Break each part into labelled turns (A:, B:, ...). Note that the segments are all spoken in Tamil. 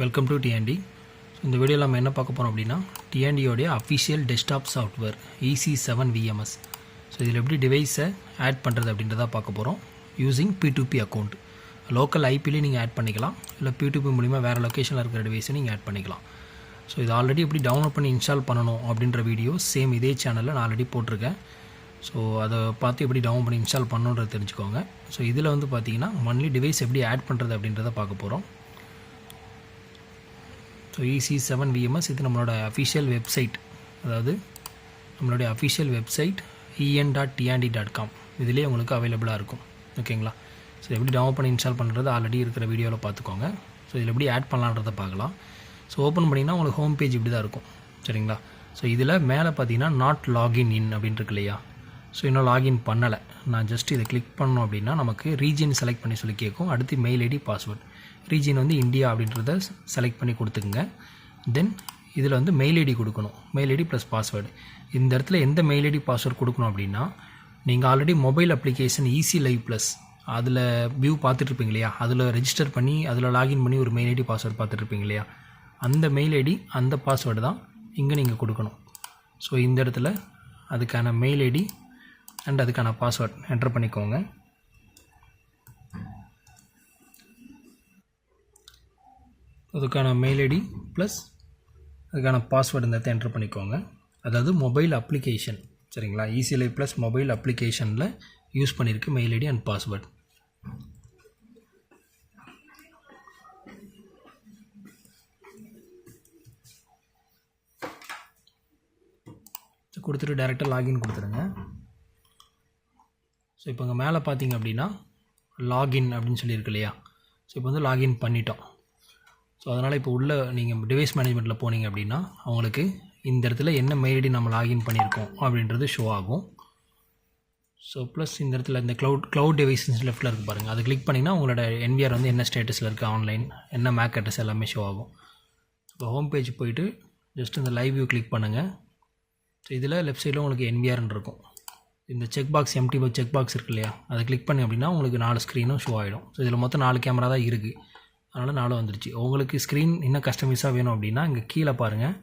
A: Welcome to DND. இந்த வீடியோவில் நம்ம என்ன பார்க்க போகிறோம் அப்படின்னா டிஎன்டியோடைய official desktop software EC7 VMS. So இதில் எப்படி டிவைஸை ஆட் பண்ணுறது அப்படின்றத பார்க்க போகிறோம். Using P2P account. லோக்கல் ஐபிலேயே நீங்கள் ஆட் பண்ணிக்கலாம், இல்லை P2P மூலிமா வேறு லொக்கேஷனில் இருக்கிற டிவைஸை நீங்கள் ஆட் பண்ணிக்கலாம். ஸோ இது ஆல்ரெடி எப்படி டவுன்லோட் பண்ணி இன்ஸ்டால் பண்ணணும் அப்படின்ற வீடியோ சேம் இதே சேனலில் நான் ஆல்ரெடி போட்டிருக்கேன். ஸோ அதை பார்த்து எப்படி டவுன் பண்ணி இன்ஸ்டால் பண்ணணுன்றதை தெரிஞ்சுக்கோங்க. ஸோ இதில் வந்து பார்த்தீங்கன்னா மந்த்லி டிவைஸ் எப்படி ஆட் பண்ணுறது அப்படின்றத பார்க்க போகிறோம். ஸோ EC7 VMS இது நம்மளோட அஃபிஷியல் வெப்சைட், அதாவது நம்மளுடைய அஃபிஷியல் வெப்சைட் en.tnd.com இதிலே உங்களுக்கு அவைலபிளாக இருக்கும். ஓகேங்களா? ஸோ எப்படி டவுன் பண்ணி இன்ஸ்டால் பண்ணுறது ஆல்ரெடி இருக்கிற வீடியோவில் பார்த்துக்கோங்க. ஸோ இதில் எப்படி ஆட் பண்ணலான்றதை பார்க்கலாம். ஸோ ஓப்பன் பண்ணிங்கன்னா உங்களுக்கு ஹோம் பேஜ் இப்படி தான் இருக்கும். சரிங்களா? ஸோ இதில் மேலே பார்த்தீங்கன்னா நாட் லாகின் இன் அப்படின்ட்டு இருக்கு இல்லையா? ஸோ இன்னும் லாகின் பண்ணலை. நான் ஜஸ்ட் இதை கிளிக் பண்ணோம் அப்படின்னா நமக்கு ரீஜன் செலக்ட் பண்ணி சொல்லி கேட்கும். அடுத்து மெயில் ஐடி பாஸ்வேர்ட். ரீஜன் வந்து இந்தியா அப்படின்றத செலக்ட் பண்ணி கொடுத்துக்குங்க. தென் இதில் வந்து மெயில் ஐடி கொடுக்கணும். Mail ID plus password. இந்த இடத்துல எந்த மெயில் ஐடி பாஸ்வேர்டு கொடுக்கணும் அப்படின்னா, நீங்கள் already mobile application EC Live Plus அதில் வியூ பார்த்துட்ருப்பீங்க இல்லையா? அதில் ரெஜிஸ்டர் பண்ணி அதில் லாகின் பண்ணி ஒரு மெயில் ஐடி பாஸ்வேர்டு பார்த்துட்ருப்பீங்க இல்லையா? அந்த மெயில் ஐடி அந்த பாஸ்வேர்டு தான் இங்கே நீங்கள் கொடுக்கணும். ஸோ இந்த இடத்துல அதுக்கான மெயில் ஐடி அண்ட் அதுக்கான பாஸ்வேர்ட் என்டர் பண்ணிக்கோங்க. அதுக்கான மெயில் ஐடி ப்ளஸ் அதுக்கான பாஸ்வேர்டு இந்த இடத்த என்டர் பண்ணிக்கோங்க. அதாவது மொபைல் அப்ளிகேஷன், சரிங்களா? EC Live Plus மொபைல் அப்ளிகேஷனில் யூஸ் பண்ணியிருக்கு மெயில் ஐடி அண்ட் பாஸ்வேர்டு. கொடுத்துட்டு டேரெக்டாக லாகின் கொடுத்துருங்க. ஸோ இப்போ இங்கே மேலே பார்த்தீங்க அப்படின்னா லாகின் அப்படின்னு சொல்லியிருக்கு இல்லையா? ஸோ இப்போ வந்து லாகின் பண்ணிட்டோம். ஸோ அதனால் இப்போ உள்ள நீங்கள் டிவைஸ் மேனேஜ்மெண்ட்டில் போனீங்க அப்படின்னா அவங்களுக்கு இந்த இடத்துல என்ன மெயில் ஐடி நம்ம லாகின் பண்ணியிருக்கோம் அப்படின்றது ஷோ ஆகும். ஸோ ப்ளஸ் இந்த இடத்துல இந்த க்ளவுட் டிவைஸஸ் லெஃப்ட்டில் இருக்குது பாருங்கள், அது கிளிக் பண்ணிங்கன்னா உங்களோட NVR வந்து என்ன ஸ்டேட்டஸில் இருக்குது, ஆன்லைன் என்ன மேக் அட்ரஸ் எல்லாமே ஷோ ஆகும். இப்போ ஹோம் பேஜ் போயிட்டு ஜஸ்ட் இந்த லைவ் வியூ கிளிக் பண்ணுங்கள். ஸோ இதில் லெஃப்ட் சைடில் உங்களுக்கு NVRன்னு இருக்கும். இந்த check box empty check box இருக்கு இல்லையா? அதை கிளிக் பண்ணி அப்படின்னா உங்களுக்கு 4 ஸ்க்ரீனும் ஷோ ஆகிடும். ஸோ இதில் மொத்தம் 4 கேமரா தான் இருக்குது, அதனால் 4 வந்துருச்சு. உங்களுக்கு ஸ்க்ரீன் இன்னும் கஸ்டமைஸாக வேணும் அப்படின்னா இங்கே கீழே பாருங்கள்,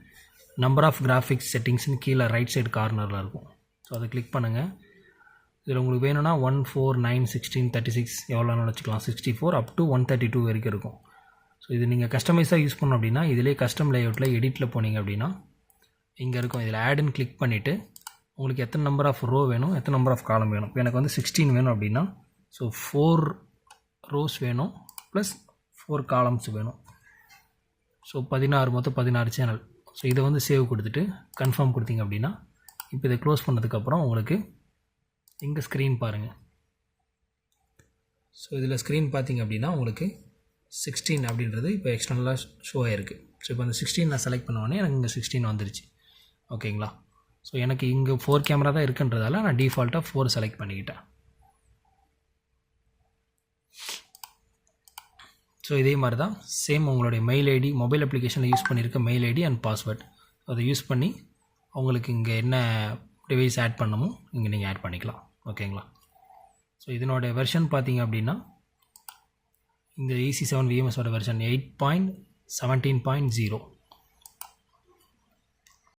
A: நம்பர் ஆஃப் கிராஃபிக்ஸ் செட்டிங்ஸ்னு கீழே ரைட் சைடு கார்னரில் இருக்கும். ஸோ அதை கிளிக் பண்ணுங்கள். இதில் உங்களுக்கு வேணும்னா 1, 4, 9, 16, 36 எவ்வளோன்னு வச்சுக்கலாம். 64 அப் டு 132 வரைக்கும் இருக்கும். ஸோ இது நீங்கள் கஸ்டமைஸாக யூஸ் பண்ணணும் அப்படின்னா இதிலே கஸ்டம் லேஅவுட்டில் எடிட்டில் போனீங்க அப்படின்னா இங்கே இருக்கும். இதில் ஆடுன்னு கிளிக் பண்ணிவிட்டு உங்களுக்கு எத்தனை நம்பர் ஆஃப் ரோ வேணும், எத்தனை நம்பர் ஆஃப் காலம் வேணும். இப்போ எனக்கு வந்து 16 வேணும் அப்படின்னா ஸோ 4 ரோஸ் வேணும் ப்ளஸ் 4 காலம்ஸ் வேணும். ஸோ 16 மொத்தம் 16 சேனல். ஸோ இதை வந்து சேவ் கொடுத்துட்டு கன்ஃபார்ம் கொடுத்தீங்க அப்படின்னா இப்போ இதை க்ளோஸ் பண்ணதுக்கப்புறம் உங்களுக்கு இங்கே ஸ்க்ரீன் பாருங்கள். ஸோ இதில் ஸ்க்ரீன் பார்த்தீங்க அப்படின்னா உங்களுக்கு 16 அப்படின்றது இப்போ எக்ஸ்டர்னலாக ஷோ ஆகிருக்கு. ஸோ இப்போ அந்த 16 நான் செலக்ட் பண்ணுவோன்னே எனக்கு இங்கே 16 வந்துருச்சு. ஓகேங்களா? ஸோ எனக்கு இங்கே 4 கேமரா தான் இருக்குன்றதால நான் டிஃபால்ட்டாக 4 செலக்ட் பண்ணிக்கிட்டேன். ஸோ இதே மாதிரி தான் சேம் உங்களுடைய மெயில் ஐடி மொபைல் அப்ளிகேஷனில் யூஸ் பண்ணியிருக்க மெயில் ஐடி அண்ட் பாஸ்வேர்ட் அதை யூஸ் பண்ணி உங்களுக்கு இங்கே என்ன டிவைஸ் ஆட் பண்ணணுமோ இங்கே நீங்கள் ஆட் பண்ணிக்கலாம். ஓகேங்களா? ஸோ இதனோட வெர்ஷன் பார்த்தீங்க அப்படின்னா இந்த EC7 VMS ஓட வெர்ஷன் 8.17.0.